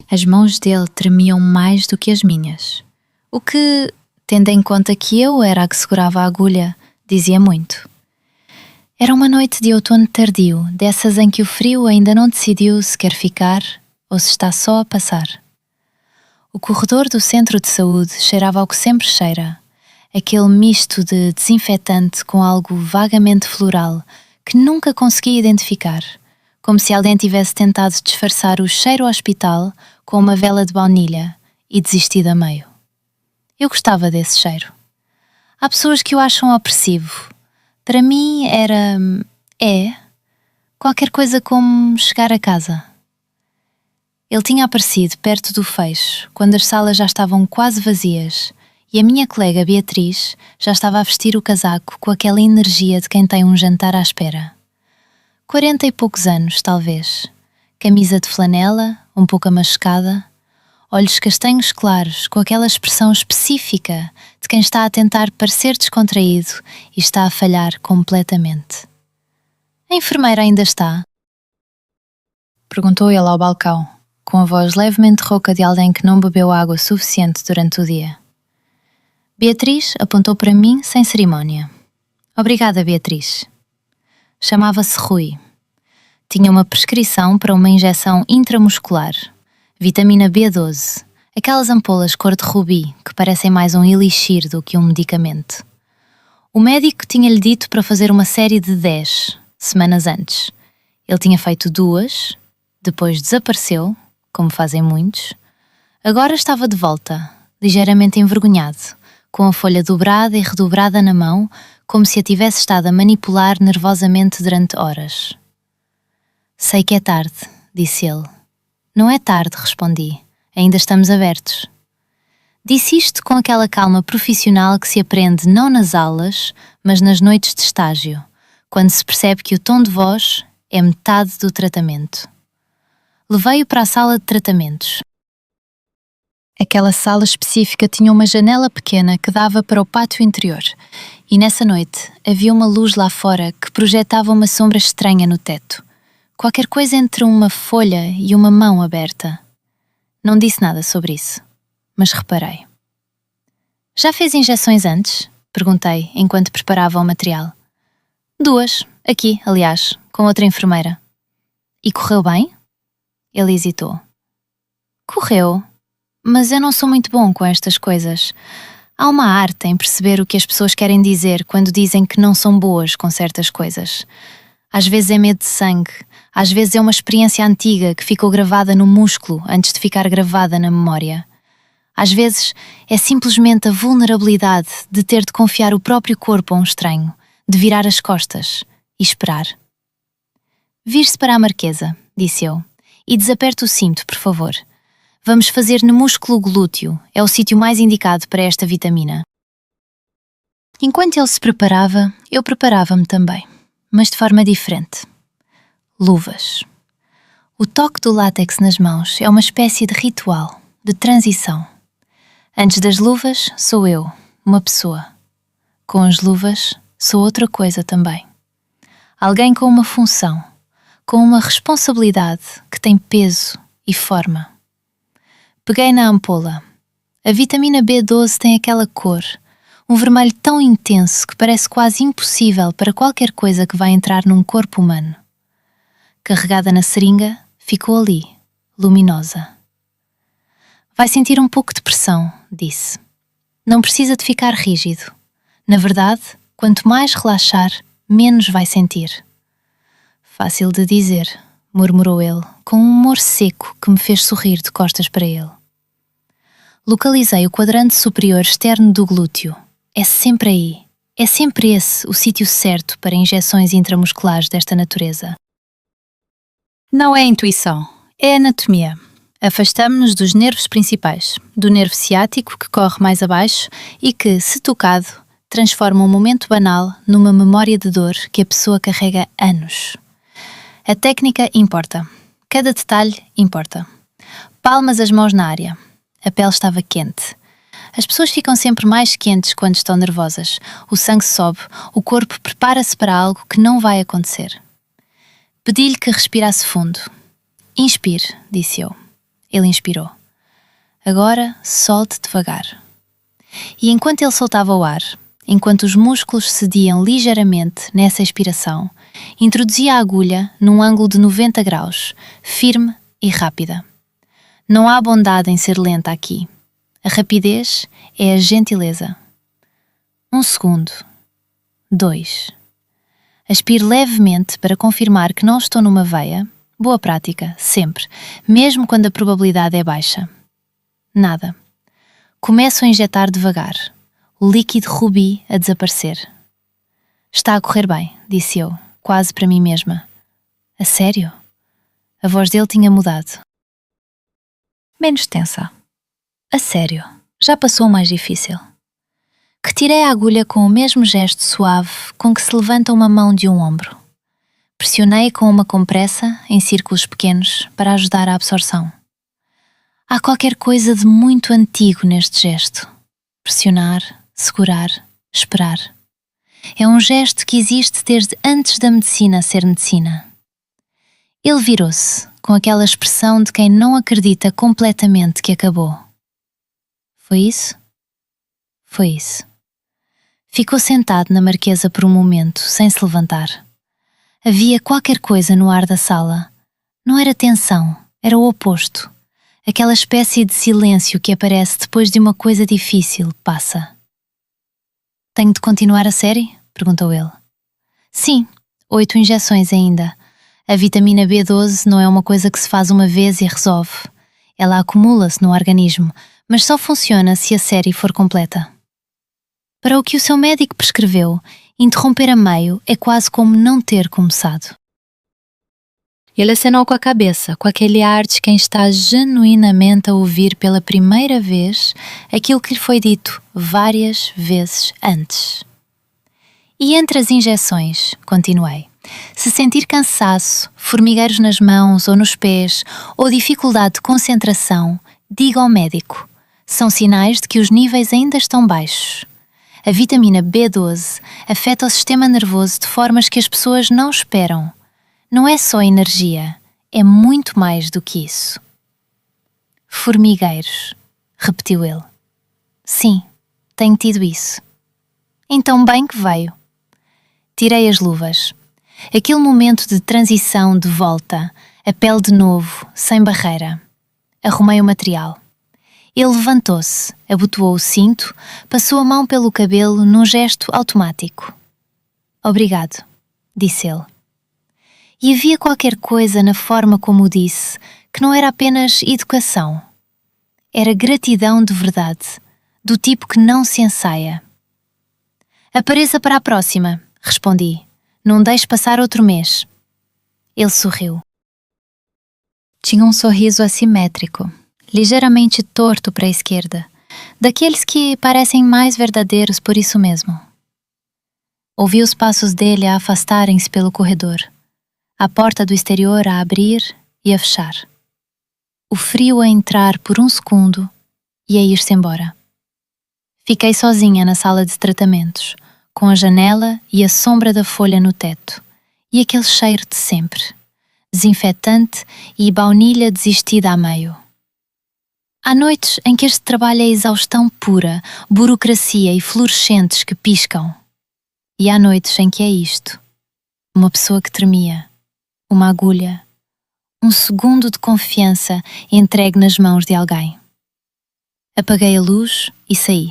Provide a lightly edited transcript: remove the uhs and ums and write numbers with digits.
As mãos dele tremiam mais do que as minhas, o que, tendo em conta que eu era a que segurava a agulha, dizia muito. Era uma noite de outono tardio, dessas em que o frio ainda não decidiu se quer ficar ou se está só a passar. O corredor do centro de saúde cheirava ao que sempre cheira, aquele misto de desinfetante com algo vagamente floral que nunca consegui identificar, como se alguém tivesse tentado disfarçar o cheiro hospital com uma vela de baunilha e desistido a meio. Eu gostava desse cheiro. Há pessoas que o acham opressivo. Para mim era... qualquer coisa como chegar a casa. Ele tinha aparecido perto do fecho, quando as salas já estavam quase vazias, e a minha colega Beatriz já estava a vestir o casaco com aquela energia de quem tem um jantar à espera. 40 e poucos anos, talvez. Camisa de flanela, um pouco amascada, olhos castanhos claros, com aquela expressão específica de quem está a tentar parecer descontraído e está a falhar completamente. A enfermeira ainda está? Perguntou ele ao balcão, com a voz levemente rouca de alguém que não bebeu água suficiente durante o dia. Beatriz apontou para mim sem cerimónia. Obrigada, Beatriz. Chamava-se Rui. Tinha uma prescrição para uma injeção intramuscular, vitamina B12, aquelas ampolas cor de rubi que parecem mais um elixir do que um medicamento. O médico tinha-lhe dito para fazer uma série de 10, semanas antes. Ele tinha feito 2, depois desapareceu, como fazem muitos. Agora estava de volta, ligeiramente envergonhado, com a folha dobrada e redobrada na mão, como se a tivesse estado a manipular nervosamente durante horas. Sei que é tarde, disse ele. Não é tarde, respondi. Ainda estamos abertos. Disse isto com aquela calma profissional que se aprende não nas aulas, mas nas noites de estágio, quando se percebe que o tom de voz é metade do tratamento. Levei-o para a sala de tratamentos. Aquela sala específica tinha uma janela pequena que dava para o pátio interior, e nessa noite havia uma luz lá fora que projetava uma sombra estranha no teto, qualquer coisa entre uma folha e uma mão aberta. Não disse nada sobre isso, mas reparei. Já fez injeções antes? Perguntei, enquanto preparava o material. 2, aqui, aliás, com outra enfermeira. E correu bem? Ele hesitou. Correu, mas eu não sou muito bom com estas coisas. Há uma arte em perceber o que as pessoas querem dizer quando dizem que não são boas com certas coisas. Às vezes é medo de sangue, às vezes é uma experiência antiga que ficou gravada no músculo antes de ficar gravada na memória. Às vezes é simplesmente a vulnerabilidade de ter de confiar o próprio corpo a um estranho, de virar as costas e esperar. Vire-se para a marquesa, disse eu, e desaperte o cinto, por favor. Vamos fazer no músculo glúteo, é o sítio mais indicado para esta vitamina. Enquanto ele se preparava, eu preparava-me também, mas de forma diferente. Luvas. O toque do látex nas mãos é uma espécie de ritual, de transição. Antes das luvas, sou eu, uma pessoa. Com as luvas, sou outra coisa também. Alguém com uma função, com uma responsabilidade que tem peso e forma. Peguei na ampola. A vitamina B12 tem aquela cor, um vermelho tão intenso que parece quase impossível para qualquer coisa que vai entrar num corpo humano. Carregada na seringa, ficou ali, luminosa. Vai sentir um pouco de pressão, disse. Não precisa de ficar rígido. Na verdade, quanto mais relaxar, menos vai sentir. Fácil de dizer, murmurou ele, com um humor seco que me fez sorrir de costas para ele. Localizei o quadrante superior externo do glúteo. É sempre aí. É sempre esse o sítio certo para injeções intramusculares desta natureza. Não é intuição, é anatomia. Afastamo-nos dos nervos principais, do nervo ciático que corre mais abaixo e que, se tocado, transforma um momento banal numa memória de dor que a pessoa carrega anos. A técnica importa. Cada detalhe importa. Palmas as mãos na área. A pele estava quente. As pessoas ficam sempre mais quentes quando estão nervosas. O sangue sobe, o corpo prepara-se para algo que não vai acontecer. Pedi-lhe que respirasse fundo. Inspire, disse eu. Ele inspirou. Agora, solte devagar. E enquanto ele soltava o ar, enquanto os músculos cediam ligeiramente nessa expiração, introduzia a agulha num ângulo de 90 graus, firme e rápida. Não há bondade em ser lenta aqui. A rapidez é a gentileza. 1 segundo. 2. Aspire levemente para confirmar que não estou numa veia. Boa prática, sempre, mesmo quando a probabilidade é baixa. Nada. Começo a injetar devagar, o líquido rubi a desaparecer. Está a correr bem, disse eu, quase para mim mesma. A sério? A voz dele tinha mudado. Menos tensa. A sério, já passou o mais difícil. Retirei a agulha com o mesmo gesto suave com que se levanta uma mão de um ombro. Pressionei com uma compressa em círculos pequenos para ajudar a absorção. Há qualquer coisa de muito antigo neste gesto. Pressionar, segurar, esperar. É um gesto que existe desde antes da medicina ser medicina. Ele virou-se, com aquela expressão de quem não acredita completamente que acabou. Foi isso? Foi isso. Ficou sentado na marquesa por um momento, sem se levantar. Havia qualquer coisa no ar da sala. Não era tensão, era o oposto. Aquela espécie de silêncio que aparece depois de uma coisa difícil passa. Tenho de continuar a série? Perguntou ele. Sim, 8 injeções ainda. A vitamina B12 não é uma coisa que se faz uma vez e resolve. Ela acumula-se no organismo, mas só funciona se a série for completa. Para o que o seu médico prescreveu, interromper a meio é quase como não ter começado. Ele acenou com a cabeça, com aquele ar de quem está genuinamente a ouvir pela primeira vez aquilo que lhe foi dito várias vezes antes. E entre as injeções, continuei, se sentir cansaço, formigueiros nas mãos ou nos pés, ou dificuldade de concentração, diga ao médico. São sinais de que os níveis ainda estão baixos. A vitamina B12 afeta o sistema nervoso de formas que as pessoas não esperam. Não é só energia, é muito mais do que isso. Formigueiros, repetiu ele. Sim, tenho tido isso. Então bem que veio. Tirei as luvas. Aquele momento de transição de volta, a pele de novo, sem barreira. Arrumei o material. Ele levantou-se, abotoou o cinto, passou a mão pelo cabelo num gesto automático. Obrigado, disse ele. E havia qualquer coisa na forma como o disse, que não era apenas educação. Era gratidão de verdade, do tipo que não se ensaia. Apareça para a próxima, respondi. Não deixe passar outro mês. Ele sorriu. Tinha um sorriso assimétrico, ligeiramente torto para a esquerda, daqueles que parecem mais verdadeiros por isso mesmo. Ouvi os passos dele a afastarem-se pelo corredor, a porta do exterior a abrir e a fechar. O frio a entrar por um segundo e a ir-se embora. Fiquei sozinha na sala de tratamentos, com a janela e a sombra da folha no teto, e aquele cheiro de sempre, desinfetante e baunilha desistida a meio. Há noites em que este trabalho é exaustão pura, burocracia e fluorescentes que piscam. E há noites em que é isto. Uma pessoa que tremia, uma agulha, um segundo de confiança entregue nas mãos de alguém. Apaguei a luz e saí.